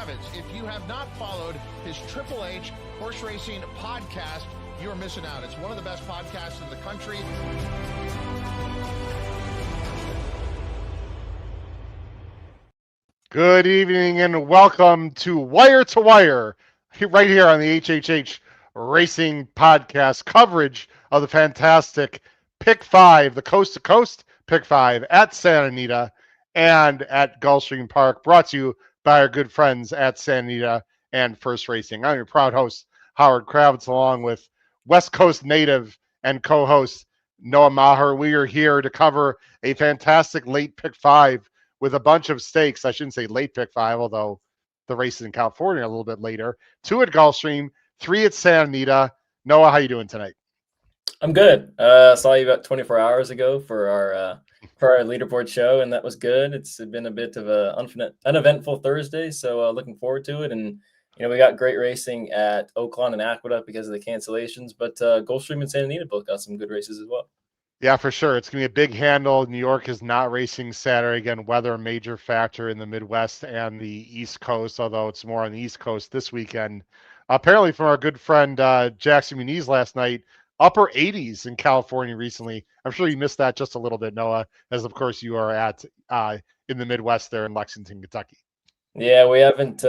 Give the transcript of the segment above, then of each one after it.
Kravitz. If you have not followed his Triple H horse racing podcast, you are missing out. It's one of the best podcasts in the country. Good evening and welcome to Wire, right here on the HHH Racing Podcast, coverage of the fantastic Pick 5, the Coast to Coast Pick 5 at Santa Anita and at Gulfstream Park, brought to you by our good friends at Santa Anita and First Racing. I'm your proud host, Howard Kravitz, along with West Coast native and co-host Noah Maher. We are here to cover a fantastic late Pick 5 with a bunch of stakes. I shouldn't say late Pick 5, although the race is in California a little bit later. 2 at Gulfstream, 3 at Santa Anita. Noah, how you doing tonight? I'm good. Saw you about 24 hours ago for our leaderboard show, and that was good. It's been a bit of an uneventful Thursday, so looking forward to it. And we got great racing at Oaklawn and Aqueduct because of the cancellations, but Gulfstream and Santa Anita both got some good races as well. Yeah, for sure. It's going to be a big handle. New York is not racing Saturday. Again, weather a major factor in the Midwest and the East Coast, although it's more on the East Coast this weekend. Apparently, from our good friend Jackson Muniz last night, upper 80s in California recently. I'm sure you missed that just a little bit, Noah, as of course you are at in the Midwest there in Lexington, Kentucky. Yeah, we haven't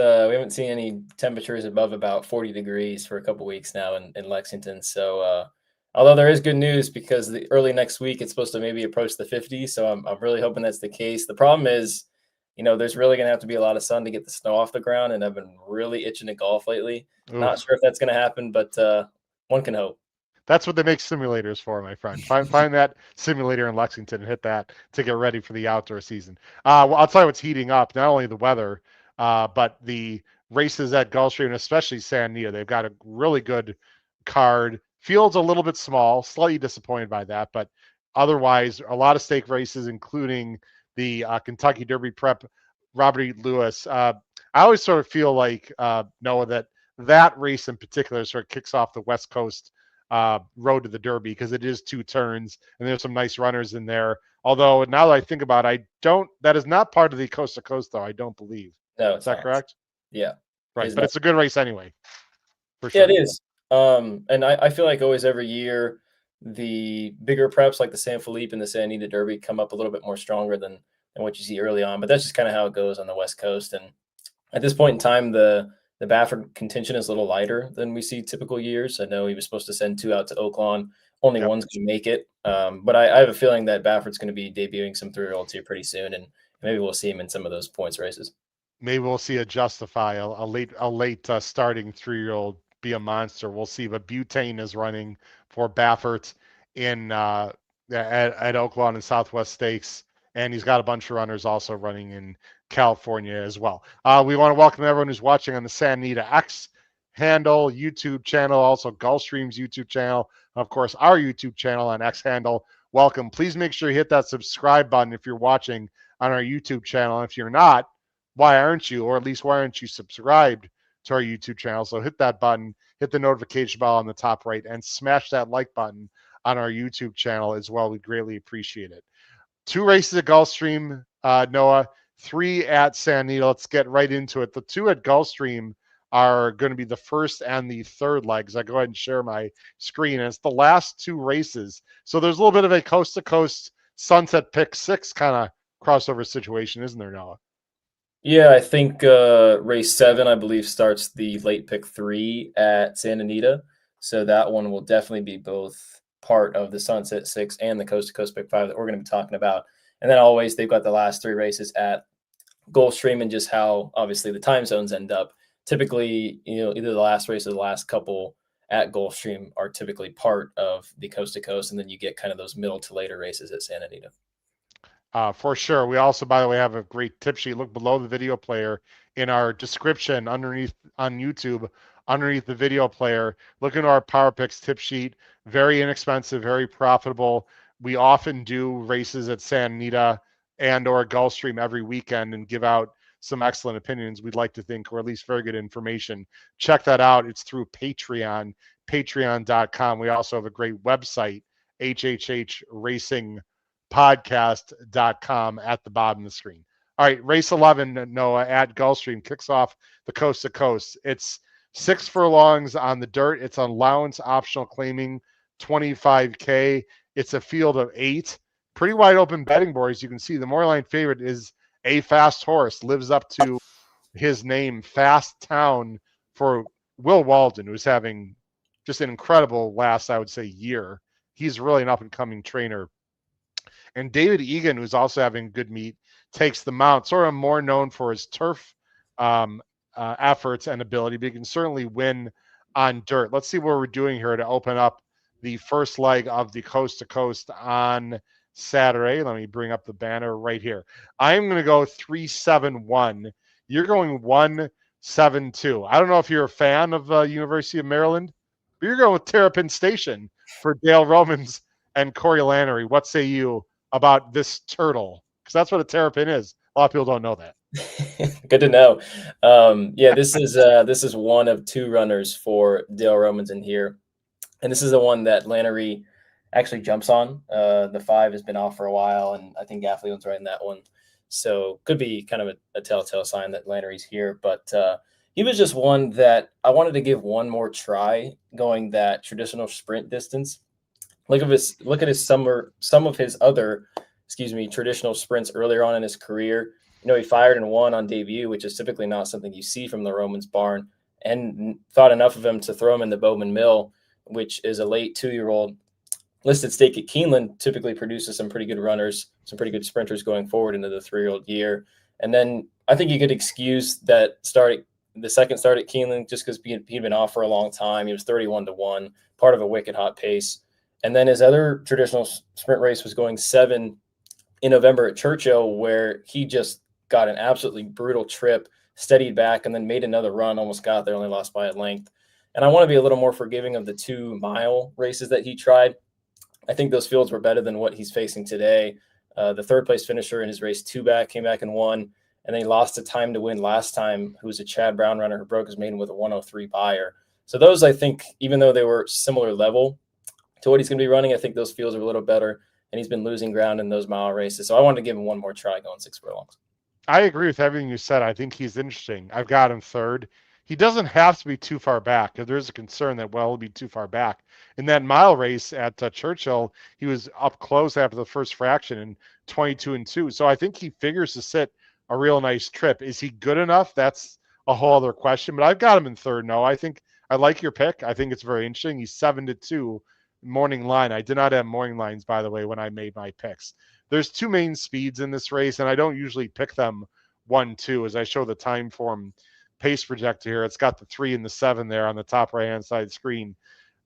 seen any temperatures above about 40 degrees for a couple weeks now in Lexington. So although there is good news because the early next week it's supposed to maybe approach the 50s. So I'm really hoping that's the case. The problem is, there's really going to have to be a lot of sun to get the snow off the ground, and I've been really itching to golf lately. Oof. Not sure if that's going to happen, but one can hope. That's what they make simulators for, my friend. Find that simulator in Lexington and hit that to get ready for the outdoor season. Well, I'll tell you what's heating up, not only the weather, but the races at Gulfstream, and especially Santa Anita. They've got a really good card. Field's a little bit small, slightly disappointed by that, but otherwise a lot of stake races, including the Kentucky Derby Prep, Robert E. Lewis. I always sort of feel like, Noah, that race in particular sort of kicks off the West Coast road to the Derby because it is 2 turns and there's some nice runners in there. Although now that I think about it, that is not part of the Coast to Coast, though, I don't believe. No, is that correct? Yeah. Right. But it's a good race anyway. For sure. Yeah, it is. And I feel like always every year the bigger preps like the San Felipe and the Santa Anita Derby come up a little bit more stronger than what you see early on. But that's just kind of how it goes on the West Coast. And at this point in time, the Baffert contention is a little lighter than we see typical years. I know he was supposed to send 2 out to Oaklawn. Only one's going to make it. But I have a feeling that Baffert's going to be debuting some 3-year-olds here pretty soon, and maybe we'll see him in some of those points races. Maybe we'll see a Justify, a late starting 3-year-old be a monster. We'll see. But Butane is running for Baffert at Oaklawn and Southwest Stakes, and he's got a bunch of runners also running in California as well. We want to welcome everyone who's watching on the Santa Anita X handle YouTube channel, also Gulfstream's YouTube channel, and of course our YouTube channel on X handle. Welcome. Please make sure you hit that subscribe button if you're watching on our YouTube channel. If you're not, why aren't you? Or at least why aren't you subscribed to our YouTube channel? So hit that button, hit the notification bell on the top right, and smash that like button on our YouTube channel as well. We greatly appreciate it. 2 races at Gulfstream, Noah, 3 at Santa Anita. Let's get right into it. The 2 at Gulfstream are going to be the first and the third legs. I go ahead and share my screen. And it's the last 2 races. So there's a little bit of a coast-to-coast Sunset Pick 6 kind of crossover situation, isn't there, Noah? Yeah, I think race 7, I believe, starts the late Pick 3 at Santa Anita. So that one will definitely be both part of the Sunset 6 and the Coast-to-Coast Pick 5 that we're going to be talking about. And then always they've got the last 3 races at Gulfstream, and just how obviously the time zones end up. Typically, either the last race or the last couple at Gulfstream are typically part of the Coast to Coast, and then you get kind of those middle to later races at Santa Anita. For sure. We also, by the way, have a great tip sheet. Look below the video player in our description underneath on YouTube, underneath the video player. Look into our Power Picks tip sheet. Very inexpensive, very profitable. We often do races at Santa Anita and or Gulfstream every weekend and give out some excellent opinions, we'd like to think, or at least very good information. Check that out. It's through Patreon, patreon.com. We also have a great website, hhhracingpodcast.com, at the bottom of the screen. All right, race 11, Noah, at Gulfstream kicks off the coast to coast. It's 6 furlongs on the dirt. It's on allowance optional claiming 25K. It's a field of 8. Pretty wide open betting board, as you can see. The Moorline favorite is a fast horse, lives up to his name, Fast Town, for Will Walden, who's having just an incredible last, I would say, year. He's really an up and coming trainer. And David Egan, who's also having good meet, takes the mount, sort of more known for his turf efforts and ability, but he can certainly win on dirt. Let's see what we're doing here to open up the first leg of the coast to coast on Saturday. Let me bring up the banner right here. I'm going to go 3-7-1. You're going 1-7-2. I don't know if you're a fan of University of Maryland, but you're going with Terrapin Station for Dale Romans and Corey Lannery. What say you about this turtle? Because that's what a terrapin is. A lot of people don't know that. Good to know. Yeah, this is one of 2 runners for Dale Romans in here, and this is the one that Lannery actually jumps on. The 5 has been off for a while, and I think Gaffley was right in that one. So could be kind of a telltale sign that Lannery's here. But he was just one that I wanted to give one more try going that traditional sprint distance. Look at some of his other, traditional sprints earlier on in his career. He fired and won on debut, which is typically not something you see from the Romans barn, and thought enough of him to throw him in the Bowman Mill, which is a late 2-year-old listed stake at Keeneland, typically produces some pretty good runners, some pretty good sprinters going forward into the 3-year-old year. And then I think you could excuse the second start at Keeneland just because he'd been off for a long time. He was 31-1, part of a wicked hot pace. And then his other traditional sprint race was going 7 in November at Churchill, where he just got an absolutely brutal trip, steadied back, and then made another run, almost got there, only lost by a length. And I want to be a little more forgiving of the 2-mile races that he tried. I think those fields were better than what he's facing today. The 3rd-place finisher in his race 2 back came back and won, and then he lost to Time to Win last time, who was a Chad Brown runner who broke his maiden with a 103 buyer. So those, I think, even though they were similar level to what he's going to be running, I think those fields are a little better, and he's been losing ground in those mile races. So I wanted to give him one more try going 6 furlongs. I agree with everything you said. I think he's interesting. I've got him 3rd. He doesn't have to be too far back. There's a concern that, well, he'll be too far back. In that mile race at Churchill, he was up close after the first fraction in 22-2. So I think he figures to sit a real nice trip. Is he good enough? That's a whole other question. But I've got him in 3rd. No, I think I like your pick. I think it's very interesting. He's 7-2 morning line. I did not have morning lines, by the way, when I made my picks. There's 2 main speeds in this race, and I don't usually pick them 1-2 as I show the time form pace projector here. It's got the 3 and the 7 there on the top right-hand side of the screen.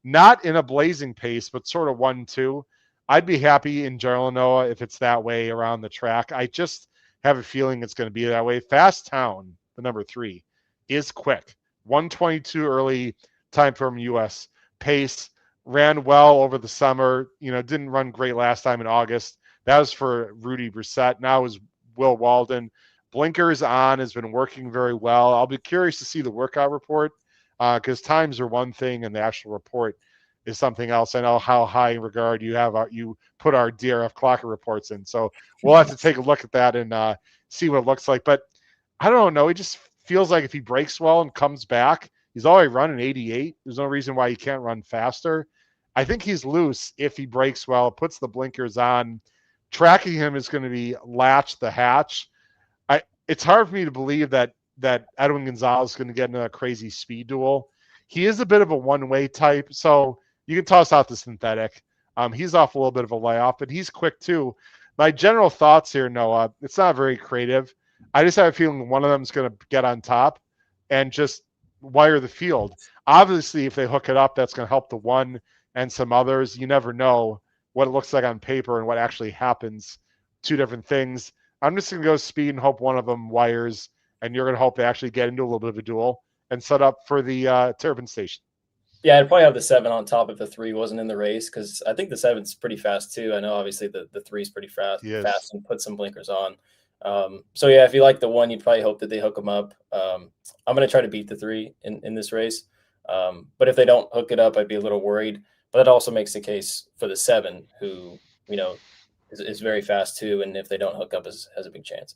Not in a blazing pace, but sort of 1-2. I'd be happy in general, Noah, if it's that way around the track. I just have a feeling it's going to be that way. Fast Town, the number 3, is quick. 1:22 early time from U.S. pace. Ran well over the summer. Didn't run great last time in August. That was for Rudy Brissett. Now is Will Walden. Blinkers on, has been working very well. I'll be curious to see the workout report because times are one thing and the actual report is something else. I know how high in regard you put our DRF Clocker reports in. So we'll have to take a look at that and see what it looks like. But I don't know. He just feels like if he breaks well and comes back, he's already running 88. There's no reason why he can't run faster. I think he's loose if he breaks well, puts the blinkers on. Tracking him is going to be Latch the Hatch. It's hard for me to believe that Edwin Gonzalez is going to get in a crazy speed duel. He is a bit of a one-way type, so you can toss out the synthetic. He's off a little bit of a layoff, but he's quick too. My general thoughts here, Noah, it's not very creative. I just have a feeling one of them is going to get on top and just wire the field. Obviously, if they hook it up, that's going to help the one and some others. You never know what it looks like on paper and what actually happens. 2 different things. I'm just going to go speed and hope one of them wires, and you're going to hope they actually get into a little bit of a duel and set up for the Terrapin Station. Yeah, I'd probably have the 7 on top if the 3 wasn't in the race because I think the 7's pretty fast too. I know obviously the 3's pretty fast and put some blinkers on. So yeah, if you like the 1, you'd probably hope that they hook them up. I'm going to try to beat the 3 in this race. But if they don't hook it up, I'd be a little worried. But that also makes the case for the 7, who, is very fast too. And if they don't hook up, has a big chance.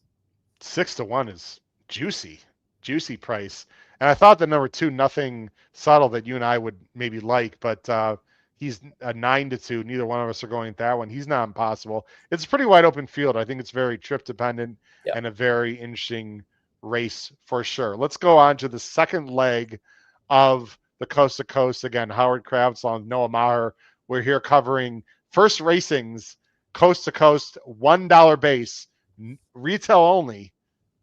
6-1 is juicy price. And I thought the number 2, Nothing Subtle, that you and I would maybe like, but he's a 9-2. Neither one of us are going with that one. He's not impossible. It's a pretty wide open field. I think it's very trip dependent Yeah. and a very interesting race for sure. Let's go on to the second leg of the Coast to Coast. Again, Howard Kravitz along with Noah Maher. We're here covering First Racing's Coast to Coast $1 base, retail only,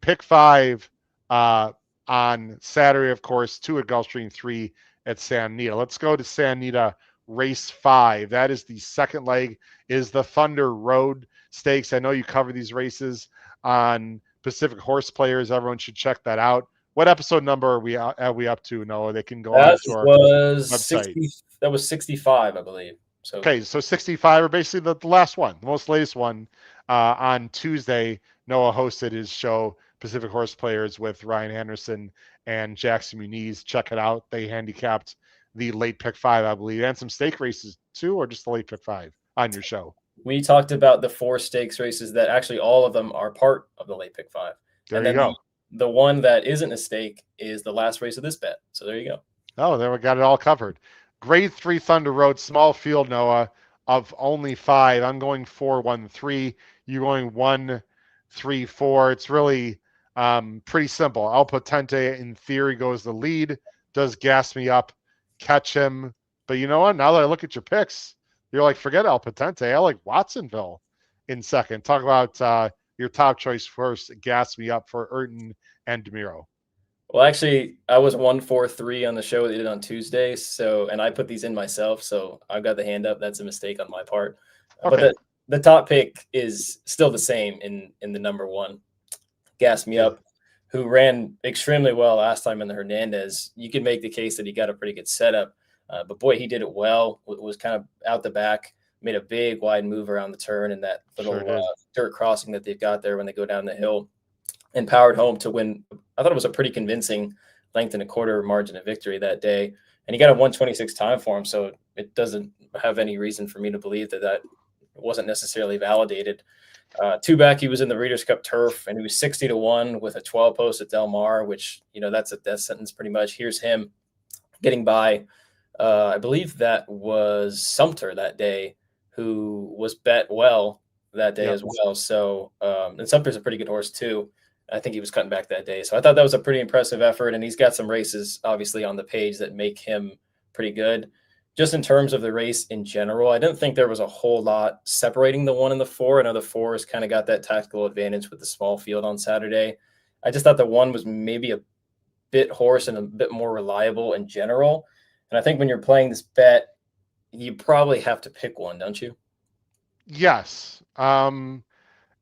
pick 5 on Saturday, of course, 2 at Gulfstream, 3 at Santa Anita. Let's go to Santa Anita race 5. That is the second leg, is the Thunder Road Stakes. I know you cover these races on Pacific Horse Players. Everyone should check that out. What episode number are we up to, Noah? They can go on to our website. That was 65, I believe. So okay, so 65 are basically the last one, the most latest one. On Tuesday, Noah hosted his show, Pacific Horse Players, with Rian Anderson and Jackson Muniz. Check it out. They handicapped the late pick 5, I believe, and some stake races too, or just the late pick 5 on your show. We talked about the 4 stakes races that actually all of them are part of the late pick 5. There you go. The one that isn't a stake is the last race of this bet. So there you go. Oh, there we got it all covered. Grade 3 Thunder Road, small field, Noah, of only 5. I'm going 4-1-3. You're going 1-3-4. It's really pretty simple. El Potente, in theory, goes the lead, does gas me up, catch him. But you know what? Now that I look at your picks, you're like, forget El Potente. I like Watsonville in second. Talk about your top choice first, gas me up for Urton and DeMiro. Well, actually, I was 1-4-3 on the show that we did on Tuesday. So, and I put these in myself. So I've got the hand up. That's a mistake on my part. Okay. But the top pick is still the same in the number 1, Gas Me Up, who ran extremely well last time in the Hernandez. You could make the case that he got a pretty good setup. But boy, he did it well. Was kind of out the back, made a big wide move around the turn in that little dirt crossing that they've got there when they go down the hill, and powered home to win. I thought it was a pretty convincing length and a quarter margin of victory that day. And he got a 1:26 time for him. So it doesn't have any reason for me to believe that wasn't necessarily validated. 2 back, he was in the Breeders' Cup Turf, and he was 60-1 with a 12 post at Del Mar, which, that's a death sentence pretty much. Here's him getting by. I believe that was Sumter that day, who was bet well that day as well. So, and Sumter's a pretty good horse too. I think he was cutting back that day. So I thought that was a pretty impressive effort. And he's got some races, obviously, on the page that make him pretty good. Just in terms of the race in general, I didn't think there was a whole lot separating the 1 and the 4. I know the 4 has kind of got that tactical advantage with the small field on Saturday. I just thought the 1 was maybe a bit horse and a bit more reliable in general. And I think when you're playing this bet, you probably have to pick one, don't you? Yes.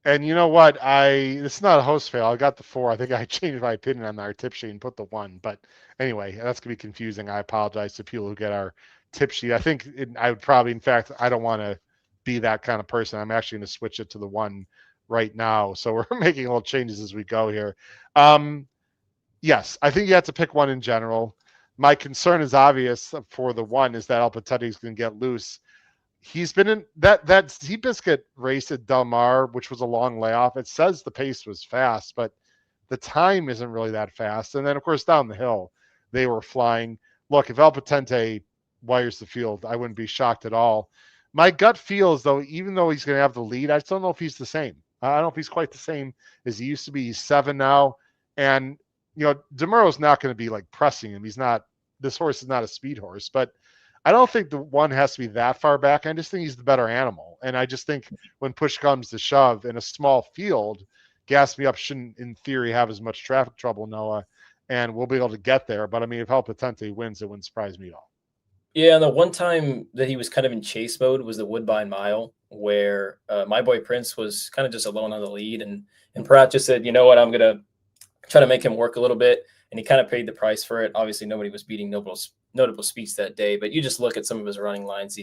And you know what? It's not a host fail. I got the 4. I think I changed my opinion on our tip sheet and put the 1. But anyway, that's going to be confusing. I apologize to people who get our tip sheet. I think I would probably, in fact, I don't want to be that kind of person. I'm actually going to switch it to the 1 right now. So we're making little changes as we go here. Yes, I think you have to pick 1 in general. My concern is obvious for the 1 is that El Potente is going to get loose. He's been in that Seabiscuit race at Del Mar, which was a long layoff. It says the pace was fast, but the time isn't really that fast. And then, of course, down the hill, they were flying. Look, if El Potente wires the field, I wouldn't be shocked at all. My gut feels, though, even though he's going to have the lead, I just don't know if he's the same. I don't know if he's quite the same as he used to be. He's 7 now. And, DeMuro's not going to be like pressing him. This horse is not a speed horse, but I don't think the 1 has to be that far back. I just think he's the better animal. And I just think when push comes to shove in a small field, Gas Me Up shouldn't, in theory, have as much traffic trouble, Noah, and we'll be able to get there. But, I mean, if El Potente wins, it wouldn't surprise me at all. Yeah, and the one time that he was kind of in chase mode was the Woodbine Mile, where my boy Prince was kind of just alone on the lead. And Pratt just said, you know what, I'm going to try to make him work a little bit. And he kind of paid the price for it. Obviously, nobody was beating notable speeds that day, but you just look at some of his running lines.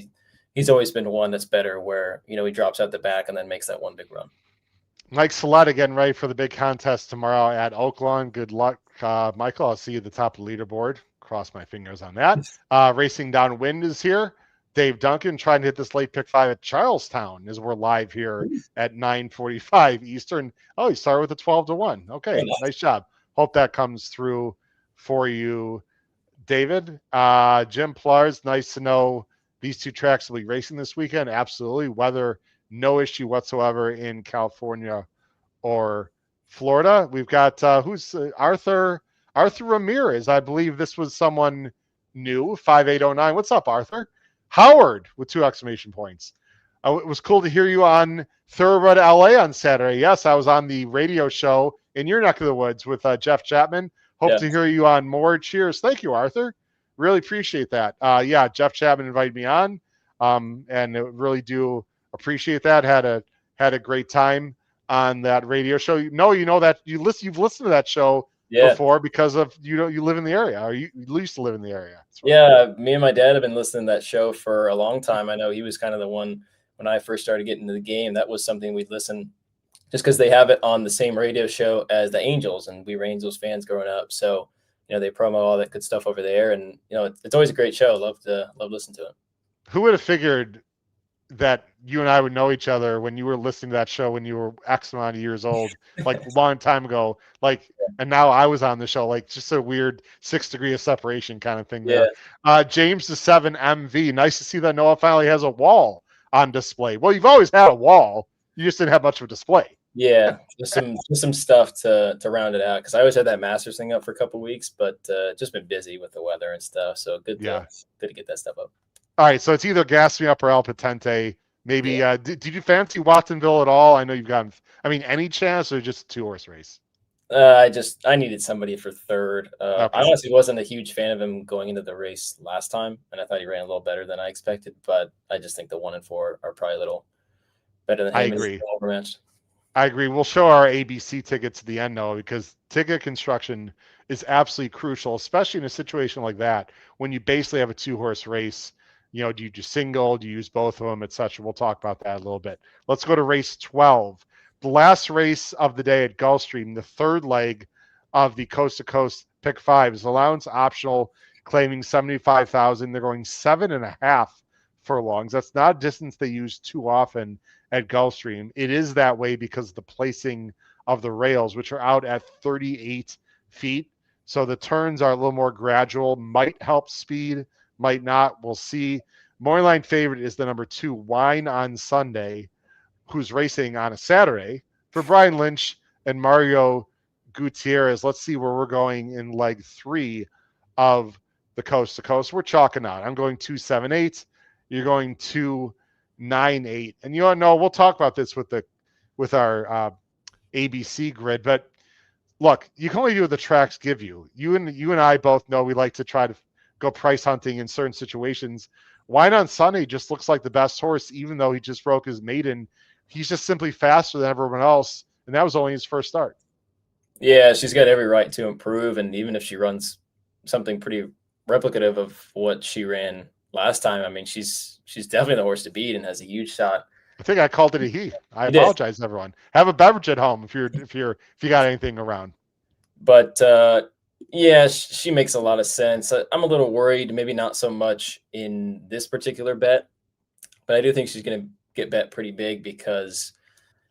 He's always been one that's better where, he drops out the back and then makes that one big run. Mike Saletta getting ready for the big contest tomorrow at Oaklawn. Good luck, Michael. I'll see you at the top of the leaderboard. Cross my fingers on that. Racing Downwind is here. Dave Duncan trying to hit this late pick 5 at Charlestown as we're live here at 9:45 Eastern. Oh, he started with a 12-1. Okay, nice job. Hope that comes through for you, David. Jim Plars, nice to know these two tracks will be racing this weekend. Absolutely. Weather, no issue whatsoever in California or Florida. We've got who's Arthur Ramirez. I believe this was someone new, 5809. What's up, Arthur? Howard with 2 exclamation points. It was cool to hear you on Thoroughbred LA on Saturday. Yes, I was on the radio show in your neck of the woods with Jeff Chapman. Hope to hear you on more. Cheers. Thank you, Arthur. Really appreciate that. Yeah, Jeff Chapman invited me on, and really do appreciate that. Had a great time on that radio show. You know that you've listened to that show before because of you live in the area, or you used to live in the area. Yeah, me and my dad have been listening to that show for a long time. I know he was kind of the one when I first started getting into the game. That was something we'd listen just because they have it on the same radio show as the Angels, and we were Angels fans growing up. So, they promo all that good stuff over there, and it's always a great show. Love listening to it. Who would have figured that you and I would know each other when you were listening to that show when you were X amount of years old, like a long time ago, and now I was on the show, like just a weird 6 degree of separation kind of thing there. James the 7 MV. Nice to see that Noah finally has a wall on display. Well, you've always had a wall. You just didn't have much of a display. Yeah, just some stuff to round it out because I always had that Masters thing up for a couple of weeks, but just been busy with the weather and stuff. So good to get that stuff up. All right, so it's either Gas Me Up or El Patente. Maybe did you fancy Watsonville at all? I know you've gotten. I mean, any chance or just a 2-horse race? I needed somebody for third. I honestly wasn't a huge fan of him going into the race last time, and I thought he ran a little better than I expected. But I just think the 1 and 4 are probably a little better than him. I agree. We'll show our ABC tickets at the end, though, because ticket construction is absolutely crucial, especially in a situation like that when you basically have a 2-horse race. Do you just single? Do you use both of them, etc.? We'll talk about that a little bit. Let's go to race 12. The last race of the day at Gulfstream, the third leg of the Coast to Coast Pick 5 is allowance optional, claiming 75,000. They're going 7.5 furlongs. That's not a distance they use too often at Gulfstream. It is that way because of the placing of the rails, which are out at 38 feet. So the turns are a little more gradual, might help speed, might not. We'll see. Morning favorite is the number 2, Wine on Sunday, who's racing on a Saturday for Brian Lynch and Mario Gutierrez. Let's see where we're going in leg 3 of the Coast to Coast. We're chalking out. I'm going 278. You're going 298. And we'll talk about this with our ABC grid. But look, you can only do what the tracks give you. You and I both know we like to try to go price hunting in certain situations. Wine on Sunday just looks like the best horse, even though he just broke his maiden. He's just simply faster than everyone else, and that was only his first start. Yeah, she's got every right to improve, and even if she runs something pretty replicative of what she ran last time, I mean, she's definitely the horse to beat and has a huge shot. I think I called it a he. I apologize, everyone. Have a beverage at home if you got anything around. But yeah, she makes a lot of sense. I'm a little worried, maybe not so much in this particular bet, but I do think she's going to get bet pretty big because,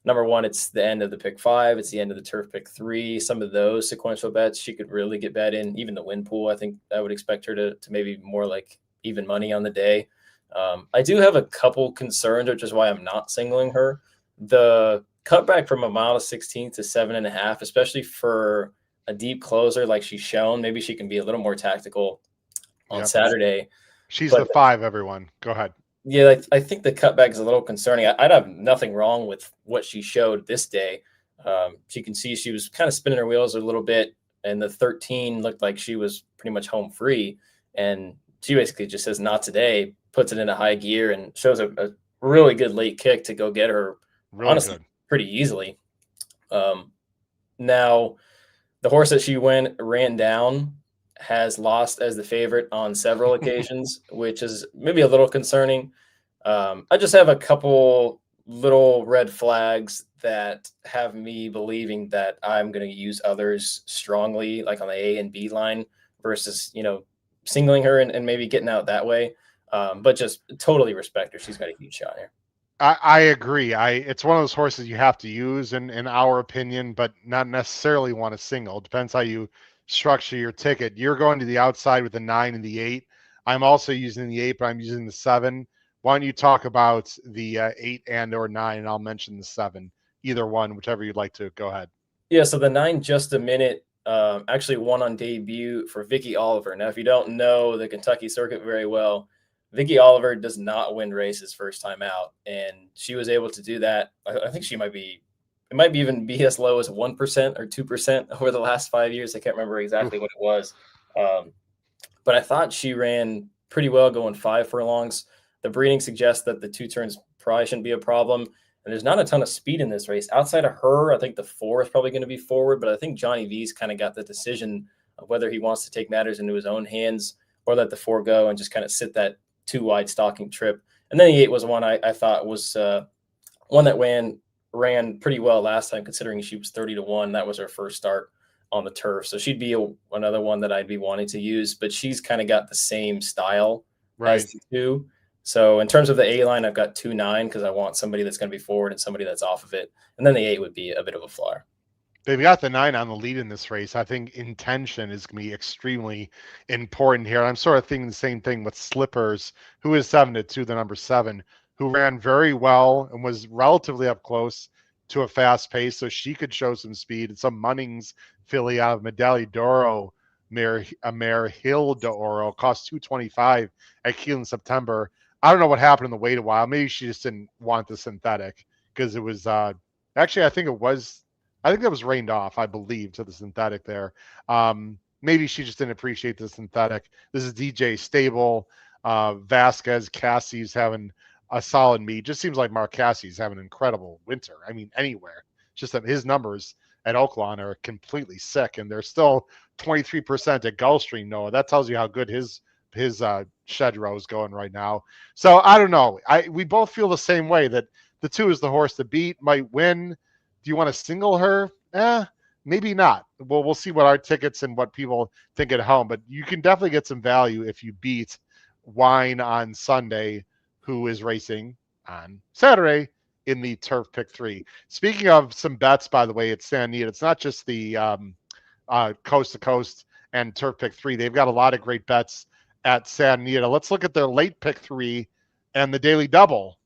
number one, it's the end of the pick 5. It's the end of the turf pick 3. Some of those sequential bets she could really get bet in. Even the win pool, I think I would expect her to maybe more like even money on the day. I do have a couple concerns, which is why I'm not singling her. The cutback from a mile to 16 to 7.5, especially for a deep closer like she's shown, maybe she can be a little more tactical on Saturday. She's the 5, everyone. Go ahead. Yeah, I think the cutback is a little concerning. I'd have nothing wrong with what she showed this day. She can see she was kind of spinning her wheels a little bit, and the 13 looked like she was pretty much home free. And she basically just says, not today, puts it in a high gear and shows a really good late kick to go get her, really honestly, good. Pretty easily. Now, the horse that she ran down has lost as the favorite on several occasions, which is maybe a little concerning. I just have a couple little red flags that have me believing that I'm going to use others strongly, like on the A and B line versus, singling her and maybe getting out that way. But just totally respect her. She's got a huge shot here. I agree. It's one of those horses you have to use in our opinion, but not necessarily want a single. Depends how you structure your ticket. You're going to the outside with the 9 and the 8. I'm also using the 8, but I'm using the 7. Why don't you talk about the 8 and or 9, and I'll mention the 7. Either one, whichever you'd like to. Go ahead. Yeah, so the 9 Just a Minute actually won on debut for Vicky Oliver. Now, if you don't know the Kentucky circuit very well, Vicky Oliver does not win races first time out, and she was able to do that. I think it might even be as low as 1% or 2% over the last 5 years. I can't remember exactly what it was. But I thought she ran pretty well going 5 furlongs. The breeding suggests that the 2 turns probably shouldn't be a problem. And there's not a ton of speed in this race. Outside of her, I think the 4 is probably going to be forward, but I think Johnny V's kind of got the decision of whether he wants to take matters into his own hands or let the 4 go and just kind of sit that 2 wide stalking trip. And then the 8 was one I thought was one that ran pretty well last time, considering she was 30-1. That was her first start on the turf. So she'd be another one that I'd be wanting to use, but she's kind of got the same style as the 2. So in terms of the A line, I've got 2-9 because I want somebody that's going to be forward and somebody that's off of it. And then the 8 would be a bit of a flyer. They've got the 9 on the lead in this race. I think intention is going to be extremely important here. I'm sort of thinking the same thing with Slippers, who is 7-2, the number 7, who ran very well and was relatively up close to a fast pace, so she could show some speed. And some Munnings filly out of Medaglia d'Oro, Mare Hill d'Oro, cost $225 at Kiel in September. I don't know what happened in the wait a while. Maybe she just didn't want the synthetic because it was actually I think that was rained off, I believe, to the synthetic there. Maybe she just didn't appreciate the synthetic. This is DJ Stable. Vasquez, Cassie's having a solid meet. Just seems like Mark Cassie's having an incredible winter. I mean, anywhere. Just that his numbers at Oaklawn are completely sick, and they're still 23% at Gulfstream. Noah, that tells you how good his shed row is going right now. So I don't know. We both feel the same way that the 2 is the horse to beat, might win. Do you want to single her? Maybe not. Well, we'll see what our tickets and what people think at home, but you can definitely get some value if you beat Wine on Sunday, who is racing on Saturday in the Turf Pick 3. Speaking of some bets, by the way, at Santa Anita, it's not just the Coast to Coast and Turf Pick 3. They've got a lot of great bets at Santa Anita. Let's look at their late Pick 3 and the Daily Double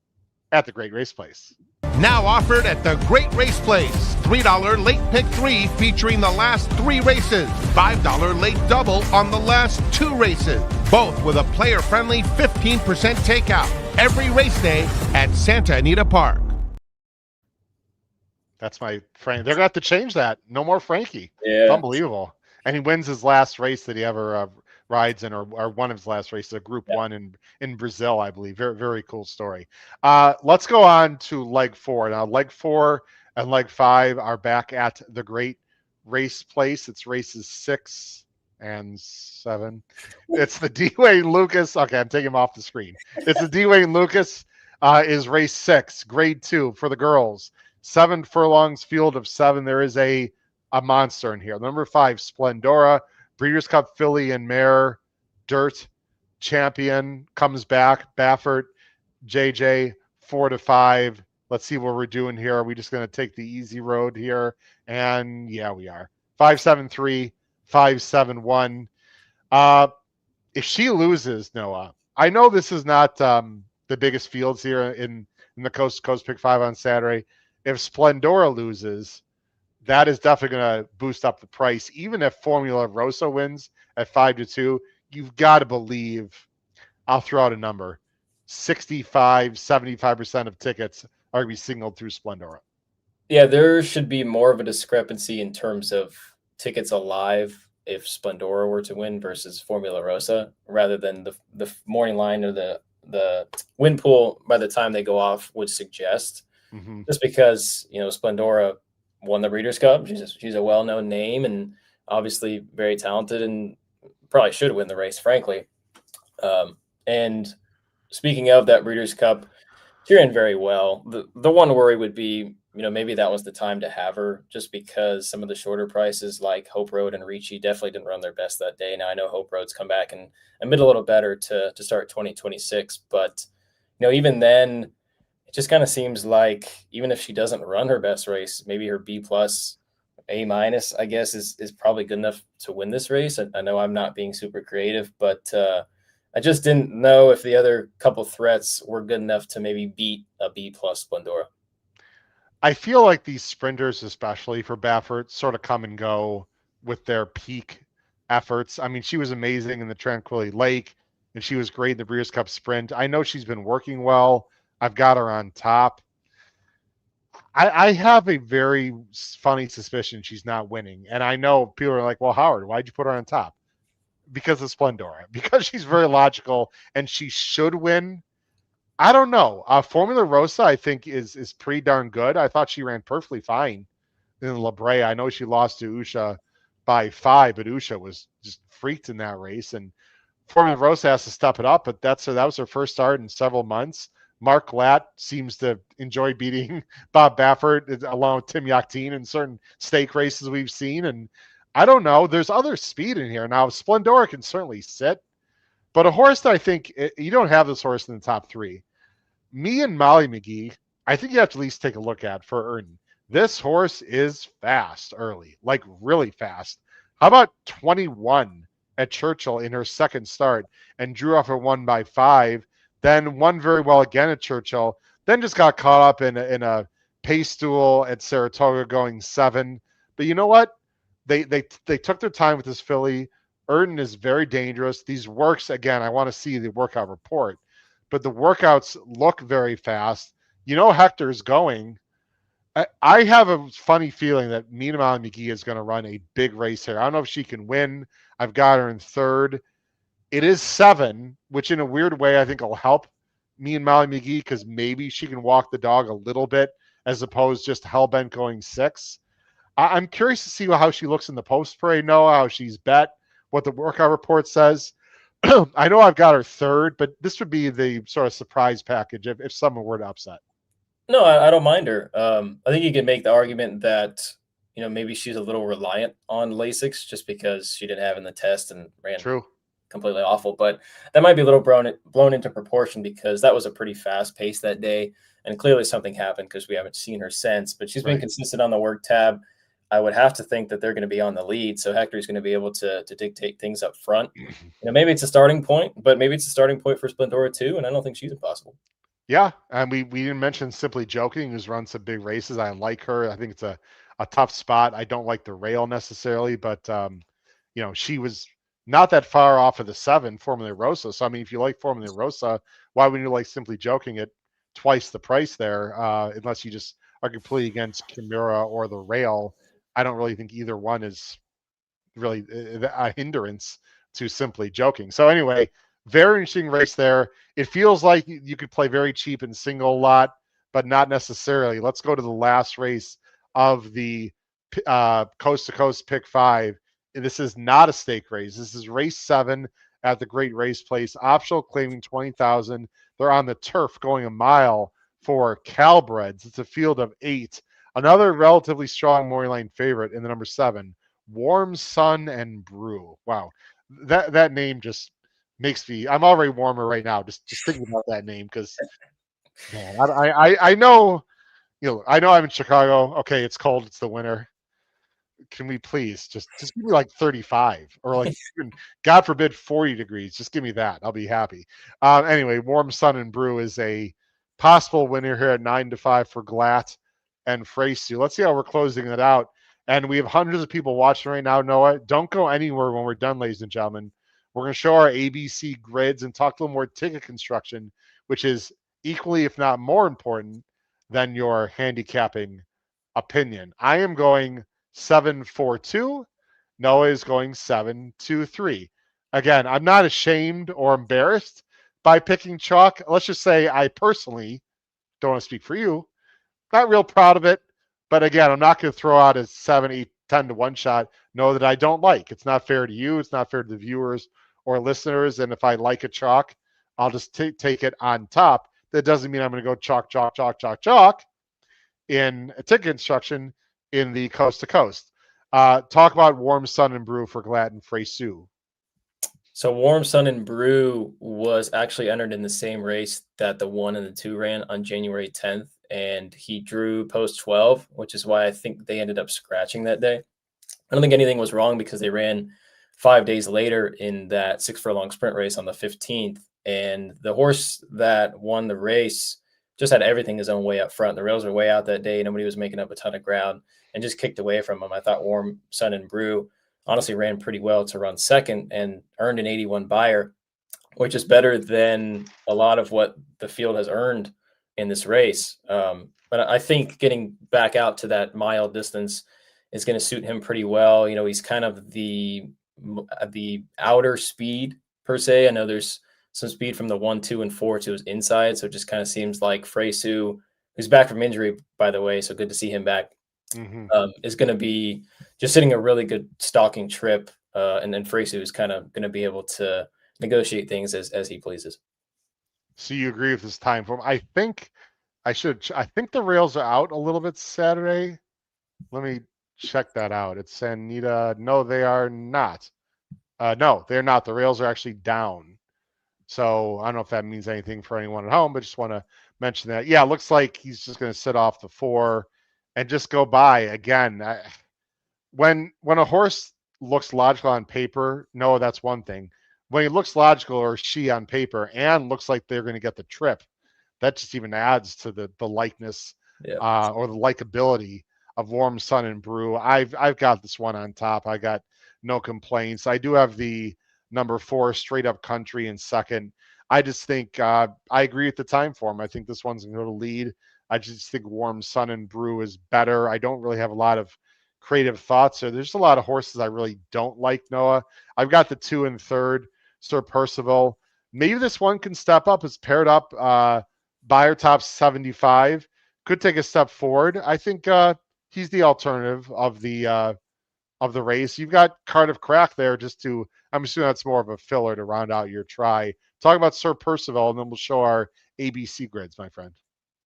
at the Great Race Place. Now offered at the Great Race Place. $3 late pick 3 featuring the last 3 races. $5 late double on the last 2 races. Both with a player-friendly 15% takeout. Every race day at Santa Anita Park. That's my Frank. They're going to have to change that. No more Frankie. Yeah. It's unbelievable. And he wins his last race that he ever rides in, or one of his last races, a Group 1 in Brazil, I believe. Very, very cool story. Let's go on to leg 4. Now, leg 4 and leg 5 are back at the Great Race Place. It's races 6 and 7. It's the D. Wayne Lukas. Okay, I'm taking him off the screen. It's the D. Wayne Lukas is race 6, grade 2 for the girls. 7 furlongs, field of 7. There is a monster in here. Number 5, Splendora, Breeders' Cup filly and mare, Dirt champion, comes back. Baffert, JJ, 4-5. Let's see what we're doing here. Are we just going to take the easy road here? And yeah, we are. 5-7-3, 5-7-1. If she loses, Noah, I know this is not the biggest fields here in the Coast to Coast Pick 5 on Saturday. If Splendora loses, that is definitely going to boost up the price. Even if Formula Rosa wins at 5-2, you've got to believe, I'll throw out a number, 65-75% of tickets are going to be singled through Splendora. Yeah, there should be more of a discrepancy in terms of tickets alive if Splendora were to win versus Formula Rosa, rather than the morning line or the win pool by the time they go off would suggest. Mm-hmm. Just because, Splendora won the Breeders' Cup. She's a well-known name and obviously very talented and probably should win the race, frankly. And speaking of that Breeders' Cup, she ran very well. The one worry would be maybe that was the time to have her, just because some of the shorter prices like Hope Road and Ricci definitely didn't run their best that day. Now I know Hope Road's come back and been a little better to start 2026, but even then, it just kind of seems like even if she doesn't run her best race, maybe her B plus, A minus, I guess, is probably good enough to win this race. I know I'm not being super creative, but I just didn't know if the other couple threats were good enough to maybe beat a B plus Splendora. I feel like these sprinters, especially for Baffert, sort of come and go with their peak efforts. I mean, she was amazing in the Tranquility Lake, and she was great in the Breeders' Cup Sprint. I know she's been working well. I've got her on top. I have a very funny suspicion she's not winning. And I know people are like, well, Howard, why'd you put her on top? Because of Splendora, because she's very logical and she should win. I don't know. Formula Rosa, I think, is pretty darn good. I thought she ran perfectly fine in La Brea. I know she lost to Usha by 5, but Usha was just freaked in that race. And Formula Rosa has to step it up, but that was her first start in several months. Mark Glatt seems to enjoy beating Bob Baffert along with Tim Yachtine in certain stake races we've seen. And I don't know. There's other speed in here. Now, Splendora can certainly sit, but a horse that I think you don't have this horse in the top 3. Me and Molly McGee, I think you have to at least take a look at for Erden. This horse is fast early, like really fast. How about 21 at Churchill in her second start and drew off a 1 by 5, then won very well again at Churchill, then just got caught up in a pace duel at Saratoga going 7. But you know what? They took their time with this filly. Erden is very dangerous. These works, again, I want to see the workout report, but the workouts look very fast. Hector's going. I have a funny feeling that Mina Molly McGee is going to run a big race here. I don't know if she can win. I've got her in 3rd. It is 7, which in a weird way I think will help me and Molly McGee because maybe she can walk the dog a little bit as opposed just hellbent going 6. I'm curious to see how she looks in the post parade, Noah, how she's bet, what the workout report says. I know I've got her 3rd, but this would be the sort of surprise package if someone were to upset. No, I don't mind her. I think you can make the argument that maybe she's a little reliant on Lasix just because she didn't have in the test and ran completely awful. But that might be a little blown into proportion because that was a pretty fast pace that day, and clearly something happened because we haven't seen her since. But she's been consistent on the work tab. I would have to think that they're going to be on the lead, so Hector's going to be able to dictate things up front. Maybe it's a starting point, but maybe it's a starting point for Splendora too, and I don't think she's impossible. Yeah, and we didn't mention Simply Joking, who's run some big races. I like her. I think it's a tough spot. I don't like the rail necessarily, but she was not that far off of the 7 Formula Rosa. So I mean, if you like Formula Rosa, why wouldn't you like Simply Joking at twice the price there? Unless you just are completely against Kimura or the rail. I don't really think either one is really a hindrance to Simply Joking. So anyway, very interesting race there. It feels like you could play very cheap in single lot, but not necessarily. Let's go to the last race of the Coast to Coast Pick 5. This is not a stake race. This is race 7 at the Great Race Place. Optional claiming 20,000. They're on the turf going a mile for Calbreds. It's a field of 8. Another relatively strong Maury Lane favorite in the number 7, Warm Sun and Brew. Wow, that name just makes me. I'm already warmer right now just thinking about that name because, man, I know, I know I'm in Chicago. Okay, it's cold. It's the winter. Can we please just give me like 35 or like even, God forbid 40 degrees? Just give me that. I'll be happy. Anyway, Warm Sun and Brew is a possible winner here at 9-5 for Glatt and Freysu. Let's see how we're closing it out. And we have hundreds of people watching right now, Noah. Don't go anywhere when we're done, ladies and gentlemen. We're going to show our ABC grids and talk a little more ticket construction, which is equally, if not more important than your handicapping opinion. I am going 7-4-2. Noah is going 7-2-3. Again, I'm not ashamed or embarrassed by picking chalk. Let's just say I personally, don't want to speak for you, not real proud of it. But again, I'm not going to throw out a 7, 8, 10 to 1 shot. Know that I don't like. It's not fair to you. It's not fair to the viewers or listeners. And if I like a chalk, I'll just take it on top. That doesn't mean I'm going to go chalk, chalk, chalk, chalk, chalk. in ticket construction in the coast to coast. Talk about Warm Sun and Brew for Glatt and Freysu. So Warm Sun and Brew was actually entered in the same race that the 1 and the 2 ran on January 10th, and he drew post 12, which is why I think they ended up scratching that day. I don't think anything was wrong because they ran 5 days later in that 6 furlong sprint race on the 15th, and the horse that won the race just had everything his own way up front. The rails were way out that day. Nobody was making up a ton of ground and just kicked away from him. I thought Warm Sun and Brew honestly ran pretty well to run second and earned an 81 buyer, which is better than a lot of what the field has earned in this race. But I think getting back out to that mile distance is going to suit him pretty well. You know, he's kind of the outer speed per se. I know there's some speed from the 1, 2, and 4 to his inside. So it just kind of seems like Freysu, who's back from injury, by the way, so good to see him back, is going to be just sitting a really good stalking trip. And then Freysu is kind of going to be able to negotiate things as he pleases. So you agree with this time form? I think the rails are out a little bit Saturday. Let me check that out. It's Anita. No, they are not. No, they're not. The rails are actually down. So I don't know if that means anything for anyone at home, but just want to mention that. Yeah, it looks like he's just going to sit off the 4 and just go by again. When a horse looks logical on paper, no, that's one thing. When he looks logical, or she on paper, and looks like they're going to get the trip, that just even adds to the likeness or the likability of Warm Sun and Brew. I've got this one on top. I got no complaints. I do have the number 4 Straight Up Country in second. I just think I agree with the time form. I think this one's going to go to lead. I just think Warm Sun and Brew is better. I don't really have a lot of creative thoughts there. There's a lot of horses I really don't like, Noah. I've got the 2 and 3rd, Sir Percival. Maybe this one can step up. It's paired up. Buyer top 75. Could take a step forward. I think he's the alternative of the race. You've got Cardiff Crack there I'm assuming that's more of a filler to round out your try. Talk about Sir Percival, and then we'll show our ABC grids, my friend.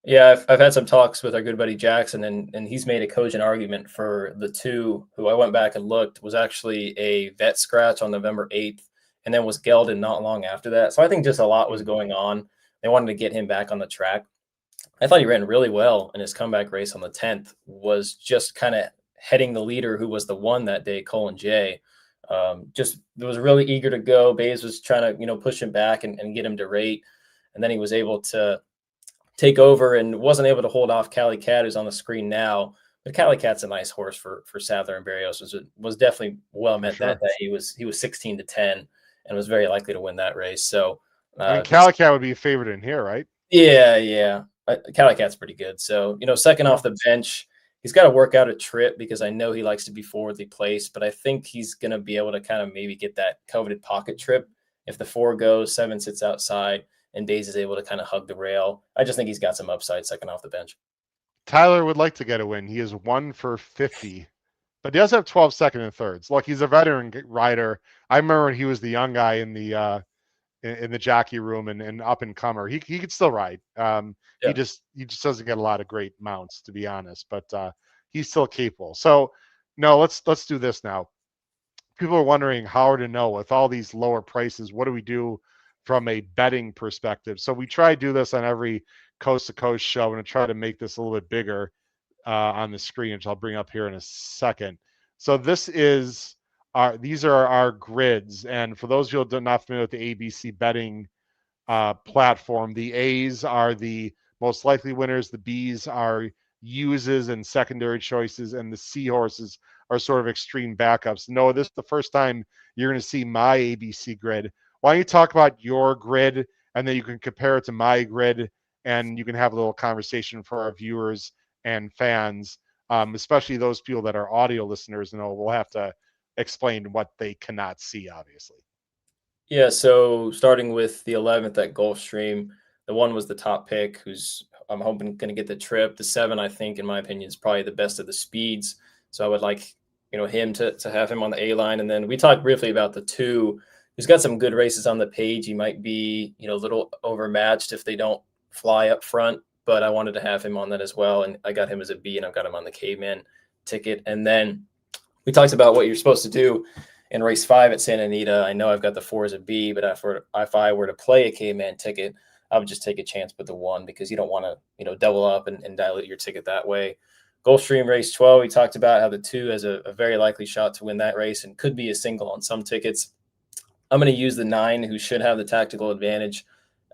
Yeah, I've had some talks with our good buddy Jackson, and he's made a cogent argument for the 2, who I went back and looked, was actually a vet scratch on November 8th, and then was gelded not long after that. So I think just a lot was going on. They wanted to get him back on the track. I thought he ran really well in his comeback race on the 10th, was just kind of heading the leader, who was the 1 that day, Colin J. Just was really eager to go. Bays was trying to, push him back and get him to rate. And then he was able to take over and wasn't able to hold off Cali Cat, who's on the screen now. But Cali Cat's a nice horse for Sadler and Barrios. Was definitely well met that day. He was 16-10 and was very likely to win that race. So Cali Cat would be a favorite in here, right? Yeah. Cali Cat's pretty good. So, second off the bench, he's got to work out a trip because I know he likes to be forwardly placed, but I think he's going to be able to kind of maybe get that coveted pocket trip. If the 4 goes, 7 sits outside, and Bays is able to kind of hug the rail. I just think he's got some upside second off the bench. Tyler would like to get a win. He is 1 for 50, but he does have 12 second and thirds. Look, he's a veteran rider. I remember when he was the young guy in the jockey room and up and comer. He could still ride. He just doesn't get a lot of great mounts, to be honest, but he's still capable. So no, let's do this now. People are wondering how to know with all these lower prices, what do we do from a betting perspective? So we try to do this on every coast to coast show. I'm going to try to make this a little bit bigger on the screen, which I'll bring up here in a second. So these are our grids. And for those of you who are not familiar with the ABC betting platform, the A's are the most likely winners, the B's are uses and secondary choices, and the C horses are sort of extreme backups. Noah, this is the first time you're going to see my ABC grid. Why don't you talk about your grid, and then you can compare it to my grid, and you can have a little conversation for our viewers and fans, especially those people that are audio listeners. We'll have to explain what they cannot see, obviously. Yeah, so starting with the 11th at Gulfstream, the 1 was the top pick, who's I'm hoping going to get the trip. The 7, I think, in my opinion, is probably the best of the speeds. So I would like, him to have him on the A line. And then we talked briefly about the 2, who's got some good races on the page. He might be, a little overmatched if they don't fly up front. but I wanted to have him on that as well. And I got him as a B, and I've got him on the Caveman ticket. And then we talked about what you're supposed to do in race 5 at Santa Anita. I know I've got the 4 as a B, but if I were to play a Caveman ticket, I would just take a chance with the 1 because you don't want to, double up and dilute your ticket that way. Gulfstream Race 12, we talked about how the 2 has a very likely shot to win that race and could be a single on some tickets. I'm going to use the 9, who should have the tactical advantage,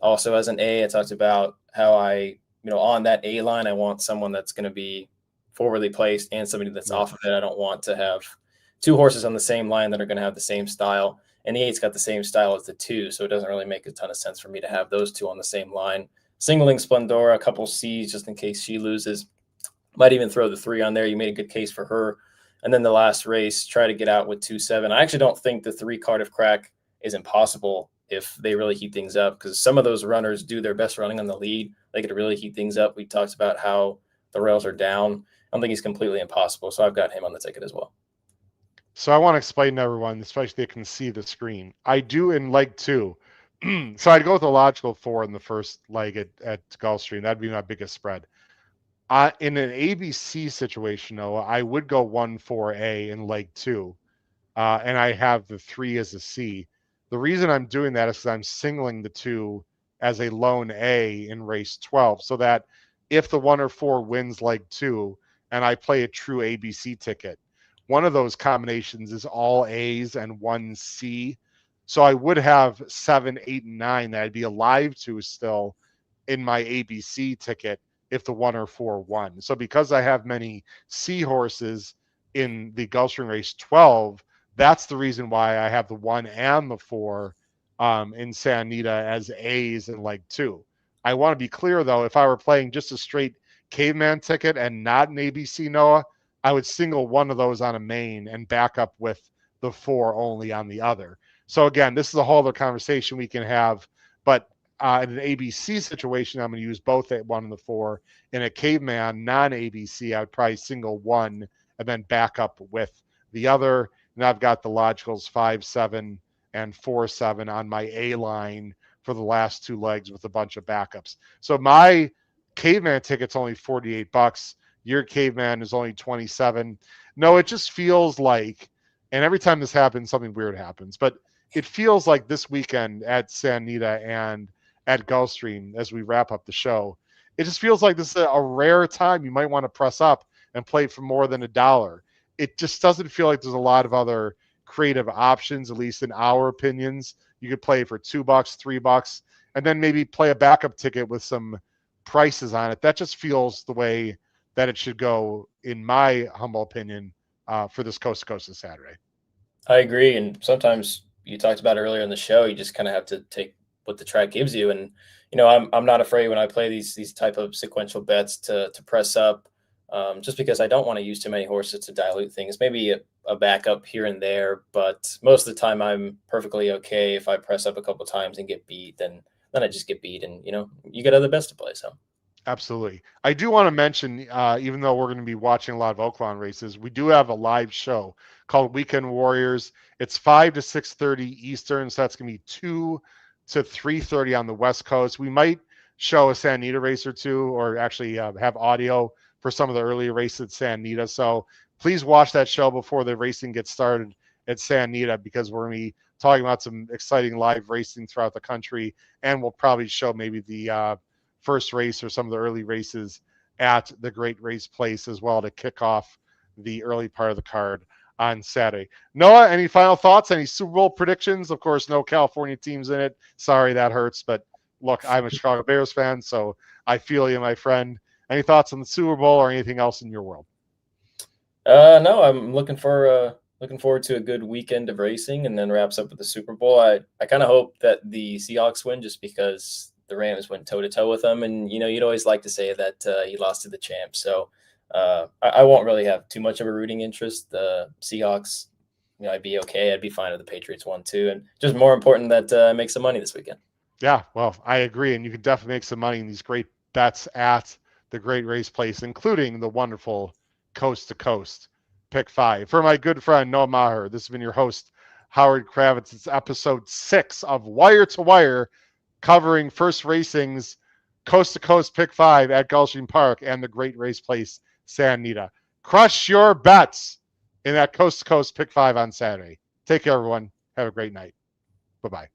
also as an A. I talked about how on that A line, I want someone that's going to be forwardly placed and somebody that's off of it. I don't want to have 2 horses on the same line that are going to have the same style. And the 8's got the same style as the 2, so it doesn't really make a ton of sense for me to have those 2 on the same line. Singling Splendora, a couple C's just in case she loses. Might even throw the 3 on there. You made a good case for her. And then the last race, try to get out with 2-7. I actually don't think the 3 Cardiff Crack is impossible if they really heat things up, because some of those runners do their best running on the lead. They could really heat things up. We talked about how the rails are down. I don't think he's completely impossible, so I've got him on the ticket as well. So I want to explain to everyone, especially they can see the screen. I do in leg 2. So I'd go with the logical 4 in the first leg at Gulfstream. That'd be my biggest spread. In an ABC situation, though, I would go 1-4A in leg 2, and I have the 3 as a C. The reason I'm doing that is because I'm singling the 2 as a lone A in race 12, so that if the 1 or 4 wins leg 2 and I play a true ABC ticket, one of those combinations is all A's and 1 C. So I would have 7, 8, and 9 that I'd be alive to still in my ABC ticket if the 1 or 4 won. So because I have many C horses in the Gulfstream Race 12, that's the reason why I have the 1 and the 4 in Santa Anita as A's in leg 2. I want to be clear, though, if I were playing just a straight Caveman ticket and not an ABC Noah, I would single one of those on a main and back up with the 4 only on the other. So again, this is a whole other conversation we can have, but in an ABC situation, I'm going to use both at 1 and the 4. In a Caveman non-ABC, I would probably single 1 and then back up with the other. And I've got the logicals 5, 7, and 4, 7 on my A line for the last 2 legs with a bunch of backups. So my Caveman ticket's only $48. Your Caveman is only 27. No, it just feels like, and every time this happens, something weird happens, but it feels like this weekend at Santa Anita and at Gulfstream, as we wrap up the show, it just feels like this is a rare time you might want to press up and play for more than $1. It just doesn't feel like there's a lot of other creative options, at least in our opinions. You could play for $2, $3, and then maybe play a backup ticket with some prices on it. That just feels the way that it should go, in my humble opinion, for this Coast to Coast this Saturday. I agree. And sometimes you talked about earlier in the show, you just kind of have to take what the track gives you. And, I'm not afraid when I play these type of sequential bets to press up, just because I don't want to use too many horses to dilute things. Maybe a backup here and there, but most of the time I'm perfectly okay if I press up a couple times and get beat, then I just get beat, and you get other bets to play. So absolutely. I do want to mention, even though we're going to be watching a lot of Oaklawn races, we do have a live show called Weekend Warriors. It's 5 to 6:30 Eastern, so that's going to be 2 to 3:30 on the West Coast. We might show a Santa Anita race or two, or actually have audio for some of the earlier races at Santa Anita. So please watch that show before the racing gets started at Santa Anita, because we're going to be talking about some exciting live racing throughout the country, and we'll probably show maybe the first race or some of the early races at the Great Race Place as well to kick off the early part of the card on Saturday. Noah, any final thoughts? Any Super Bowl predictions? Of course, no California teams in it. Sorry, that hurts. But look, I'm a Chicago Bears fan, so I feel you, my friend. Any thoughts on the Super Bowl or anything else in your world? No, I'm looking forward to a good weekend of racing, and then wraps up with the Super Bowl. I kind of hope that the Seahawks win, just because the Rams went toe-to-toe with them. And, you'd always like to say that you lost to the champ. So I won't really have too much of a rooting interest. The Seahawks, I'd be okay. I'd be fine if the Patriots won too. And just more important that I make some money this weekend. Yeah, well, I agree. And you can definitely make some money in these great bets at the Great Race Place, including the wonderful Coast to Coast Pick 5. For my good friend Noah Maher, this has been your host, Howard Kravitz. It's episode 6 of Wire to Wire, covering First Racing's Coast to Coast Pick 5 at Gulfstream Park and the Great Race Place, Santa Anita. Crush your bets in that Coast to Coast Pick 5 on Saturday. Take care, everyone. Have a great night. Bye-bye.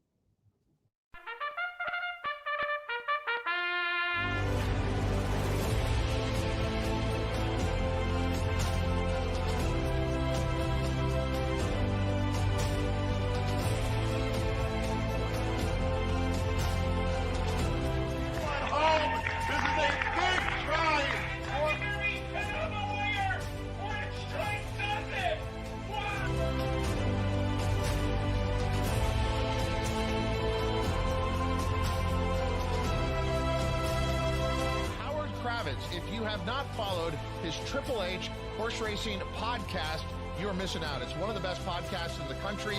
If you have not followed his Triple H horse racing podcast, you're missing out. It's one of the best podcasts in the country.